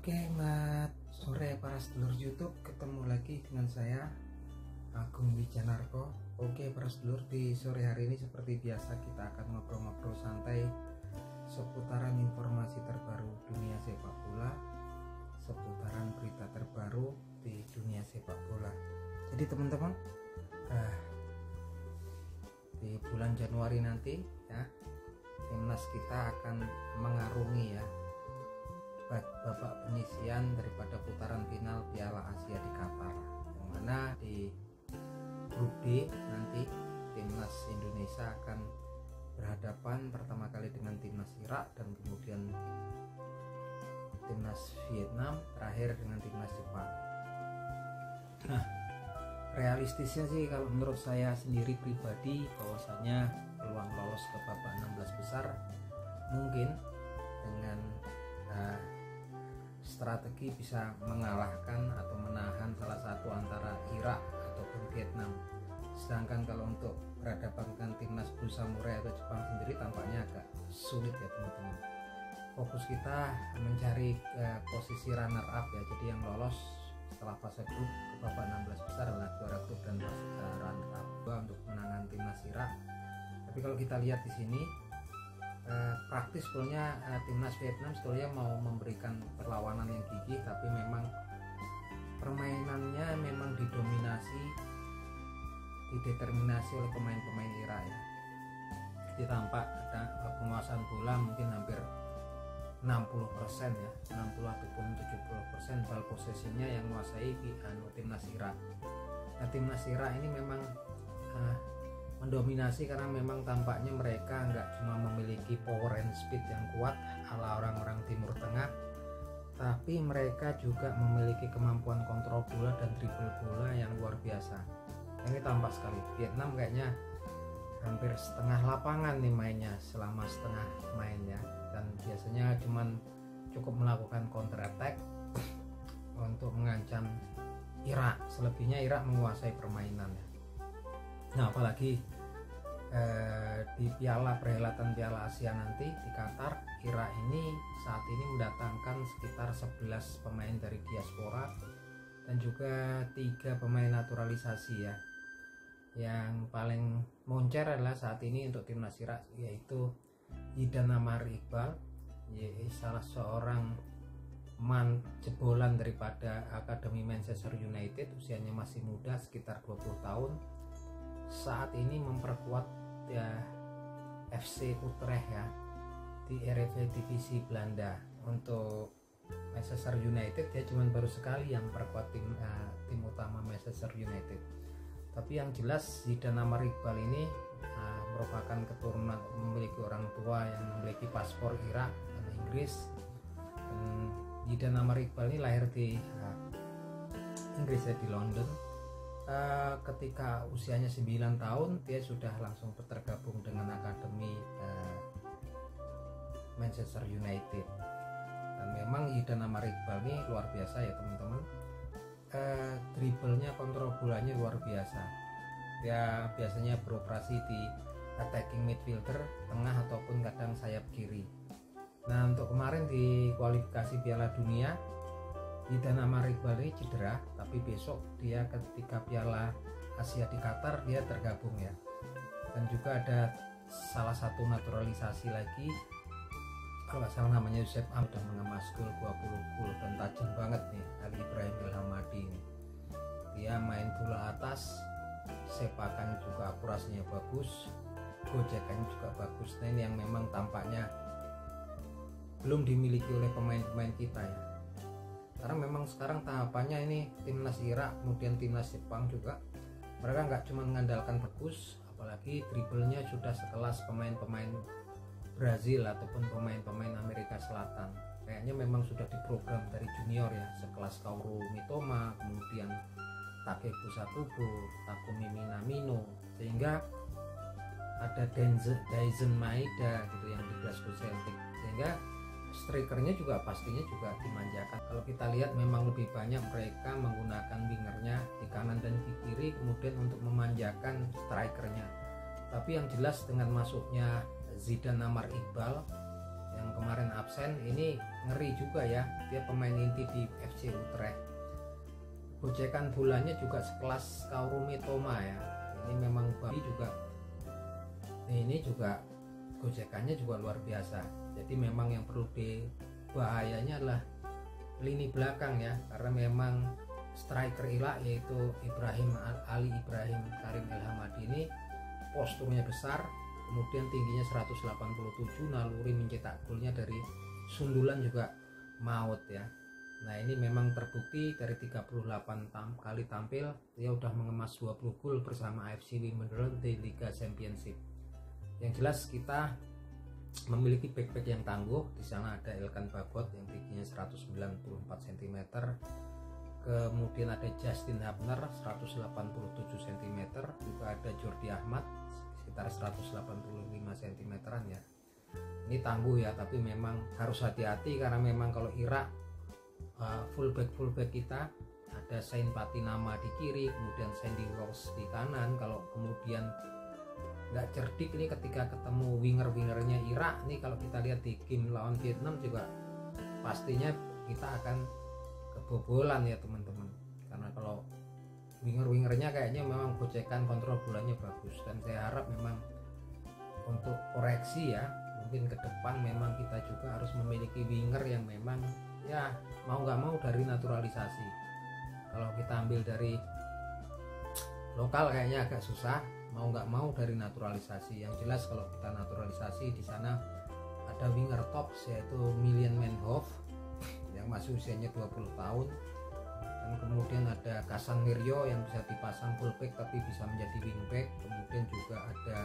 Oke, selamat sore para sedulur YouTube. Ketemu lagi dengan saya Agung Wijanarko. Oke para sedulur, di sore hari ini seperti biasa kita akan ngobrol-ngobrol santai seputaran informasi terbaru dunia sepak bola, seputaran berita terbaru di dunia sepak bola. Jadi teman-teman, di bulan Januari nanti ya, timnas kita akan mengarungi ya babak penyisian daripada putaran final Piala Asia di Qatar, yang mana di grup D nanti timnas Indonesia akan berhadapan pertama kali dengan timnas Irak dan kemudian timnas Vietnam, terakhir dengan timnas Jepang. Nah, realistisnya sih kalau menurut saya sendiri pribadi bahwasanya peluang lolos ke babak 16 besar mungkin dengan strategi bisa mengalahkan atau menahan salah satu antara Irak ataupun Vietnam. Sedangkan kalau untuk berhadapan dengan timnas Blue Samurai atau Jepang sendiri tampaknya agak sulit ya teman-teman. Fokus kita mencari posisi runner up ya, jadi yang lolos setelah fase grup ke babak 16 besar adalah juara grup dan runner up untuk menangani timnas Irak. Tapi kalau kita lihat di sini praktis sebetulnya timnas Vietnam sebetulnya mau memberikan perlawanan yang gigih, tapi memang permainannya memang dideterminasi oleh pemain-pemain Irak ya. Jadi tampak ada penguasaan bola mungkin hampir 60% ya, 60 ataupun 70% ball possession-nya yang menguasai timnas Irak. Nah, timnas Irak ini memang mendominasi karena memang tampaknya mereka nggak cuma memiliki power and speed yang kuat ala orang-orang Timur Tengah, tapi mereka juga memiliki kemampuan kontrol bola dan dribble bola yang luar biasa. Ini tampak sekali. Vietnam kayaknya hampir setengah lapangan nih mainnya selama setengah main ya, dan biasanya cuman cukup melakukan counter attack untuk mengancam Irak. Selebihnya Irak menguasai permainan ya. Nah, apalagi di perhelatan Piala Asia nanti di Qatar, Irak ini saat ini mendatangkan sekitar 11 pemain dari diaspora dan juga 3 pemain naturalisasi ya. Yang paling moncer adalah saat ini untuk timnas Irak yaitu Zidan Amar Iqbal, salah seorang jebolan daripada Akademi Manchester United, usianya masih muda sekitar 20 tahun. Saat ini memperkuat ya FC Utrecht ya di Eredivisie Belanda. Untuk Manchester United dia cuma baru sekali yang memperkuat tim utama Manchester United. Tapi yang jelas Zidan Amar Iqbal ini merupakan keturunan, memiliki orang tua yang memiliki paspor Irak dan Inggris. Dan Zidan Amar Iqbal ini lahir di Inggris ya, di London. Ketika usianya 9 tahun dia sudah langsung tergabung dengan Akademi Manchester United. Dan memang Zidan Amar Iqbal ini luar biasa ya teman-teman. Dribblenya, kontrol bolanya luar biasa. Dia biasanya beroperasi di attacking midfielder, tengah ataupun kadang sayap kiri. Nah, untuk kemarin di kualifikasi Piala Dunia Zidan Amar Iqbal ini cedera, tapi besok dia ketika Piala Asia di Qatar dia tergabung ya. Dan juga ada salah satu naturalisasi lagi, kalau nggak salah namanya Yusuf Am, sudah mengemas gol 20 gol dan tajam banget nih Ali Ibrahim Belhamadi ini. Dia main bola atas, sepakannya juga akurasinya bagus, gojekannya juga bagus. Nah, ini yang memang tampaknya belum dimiliki oleh pemain-pemain kita ya. Karena memang sekarang tahapannya ini timnas Irak kemudian timnas Jepang juga, mereka nggak cuma mengandalkan bagus, apalagi dribblenya sudah sekelas pemain-pemain Brazil ataupun pemain-pemain Amerika Selatan. Kayaknya memang sudah diprogram dari junior ya, sekelas Kaoru Mitoma, kemudian Takefusa Kubo, Takumi Minamino, sehingga ada Daisen Maeda gitu yang di Glasgow Celtic, sehingga strikernya juga pastinya juga dimanjakan. Kalau kita lihat memang lebih banyak mereka menggunakan wingernya di kanan dan di kiri kemudian untuk memanjakan strikernya. Tapi yang jelas dengan masuknya Zidan Amar Iqbal yang kemarin absen ini ngeri juga ya, dia pemain inti di FC Utrecht. Gocekan bolanya juga sekelas Kaoru Mitoma ya, ini memang babi juga, ini juga gocekannya juga luar biasa. Jadi memang yang perlu bahayanya adalah lini belakang ya, karena memang striker Irak yaitu Ali Ibrahim Karim El Hamadi ini posturnya besar, kemudian tingginya 187, naluri mencetak golnya dari sundulan juga maut ya. Nah ini memang terbukti dari 38 kali tampil dia udah mengemas 20 gol bersama AFC Wimbledon di Liga Championship. Yang jelas kita memiliki back-back yang tangguh. Di sana ada Elkan Bagot yang tingginya 194 cm, kemudian ada Justin Hubner 187 cm, juga ada Jordi Ahmad sekitar 185 cm ya. Ini tangguh ya, tapi memang harus hati-hati karena memang kalau Irak fullback kita ada Sain Patinama di kiri, kemudian Sandy Walsh di kanan. Kalau kemudian nggak cerdik ini ketika ketemu winger-wingernya Irak nih, kalau kita lihat di game lawan Vietnam juga pastinya kita akan kebobolan ya teman-teman, karena kalau winger-wingernya kayaknya memang gocekan kontrol bolanya bagus, dan saya harap memang untuk koreksi ya, mungkin ke depan memang kita juga harus memiliki winger yang memang ya mau nggak mau dari naturalisasi. Kalau kita ambil dari lokal kayaknya agak susah, mau nggak mau dari naturalisasi. Yang jelas kalau kita naturalisasi di sana ada winger top yaitu Milian Menhoff yang masih usianya 20 tahun, dan kemudian ada Kasan Miryo yang bisa dipasang fullback tapi bisa menjadi wingback, kemudian juga ada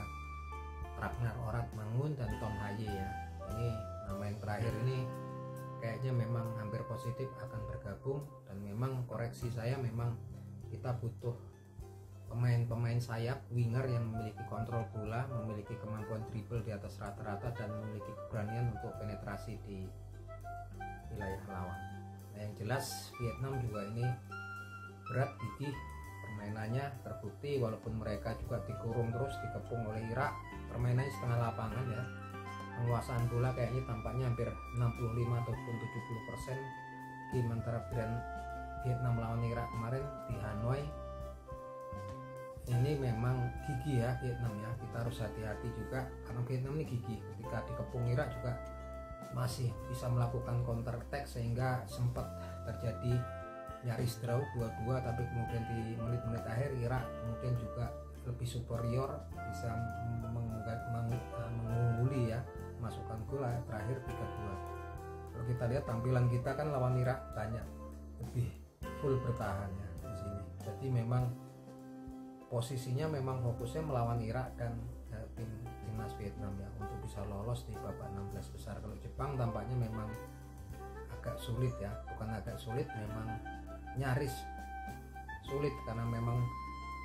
Ragnar Orat Mangun dan Tom Haye ya. Ini nama yang terakhir ini kayaknya memang hampir positif akan bergabung, dan memang koreksi saya memang kita butuh pemain-pemain sayap winger yang memiliki kontrol bola, memiliki kemampuan dribble di atas rata-rata, dan memiliki keberanian untuk penetrasi di wilayah lawan. Nah yang jelas Vietnam juga ini berat gigih permainannya, terbukti walaupun mereka juga dikurung terus, dikepung oleh Irak, permainannya setengah lapangan ya. Penguasaan bola kayaknya tampaknya hampir 65 ataupun 70% game antara Vietnam lawan Irak kemarin di Hanoi. Ini memang gigih ya Vietnam ya, kita harus hati-hati juga karena Vietnam ini gigih, ketika dikepung Irak juga masih bisa melakukan counter attack, sehingga sempat terjadi nyaris draw 2-2, tapi kemudian di menit-menit akhir Irak kemudian juga lebih superior, bisa mengungguli ya, masukkan gol terakhir 3-2. Kalau kita lihat tampilan kita kan lawan Irak banyak lebih full bertahan ya di sini. Jadi memang posisinya memang fokusnya melawan Irak dan timnas Vietnam ya untuk bisa lolos di babak 16 besar. Kalau Jepang tampaknya memang agak sulit ya, bukan agak sulit, memang nyaris sulit karena memang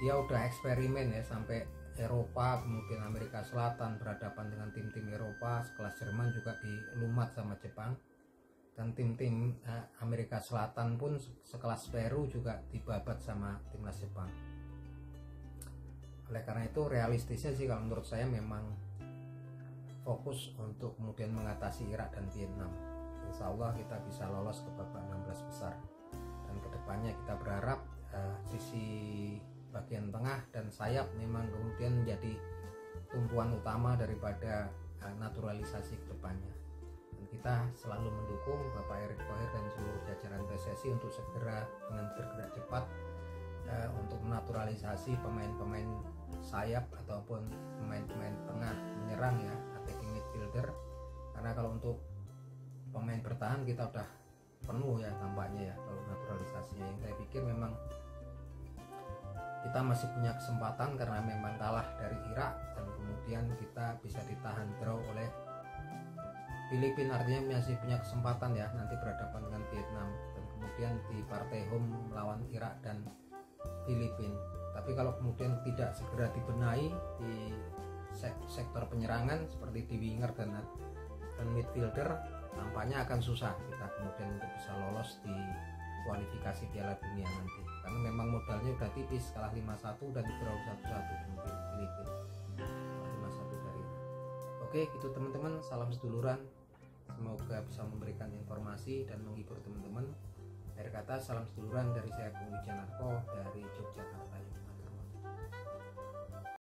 dia udah eksperimen ya sampai Eropa, kemudian Amerika Selatan berhadapan dengan tim-tim Eropa sekelas Jerman juga dilumat sama Jepang, dan tim-tim Amerika Selatan pun sekelas Peru juga dibabat sama timnas Jepang. Oleh karena itu realistisnya sih kalau menurut saya memang fokus untuk kemudian mengatasi Irak dan Vietnam. Insya Allah kita bisa lolos ke babak 16 besar, dan kedepannya kita berharap sisi bagian tengah dan sayap memang kemudian menjadi tumpuan utama daripada naturalisasi kedepannya. Dan kita selalu mendukung Bapak Erick Thohir dan seluruh jajaran PSSI untuk segera dengan bergerak cepat untuk menaturalisasi pemain-pemain sayap ataupun pemain-pemain tengah menyerang ya, attacking midfielder, karena kalau untuk pemain bertahan kita udah penuh ya tampaknya ya kalau naturalisasinya. Yang saya pikir memang kita masih punya kesempatan karena memang kalah dari Irak, dan kemudian kita bisa ditahan draw oleh Filipina, artinya masih punya kesempatan ya nanti berhadapan dengan Vietnam, dan kemudian di partai home melawan Irak dan Filipina. Tapi kalau kemudian tidak segera dibenahi di sektor penyerangan seperti di winger dan midfielder, tampaknya akan susah kita kemudian untuk bisa lolos di kualifikasi Piala Dunia nanti, karena memang modalnya udah tipis, kalah 5-1 dan draw 1-1 di Filipina, 5-1 dari. Oke gitu teman-teman, salam seduluran, Semoga bisa memberikan informasi dan menghibur teman-teman. Akhir kata, salam seduluran dari saya Bung Wijanarko dari Jogja.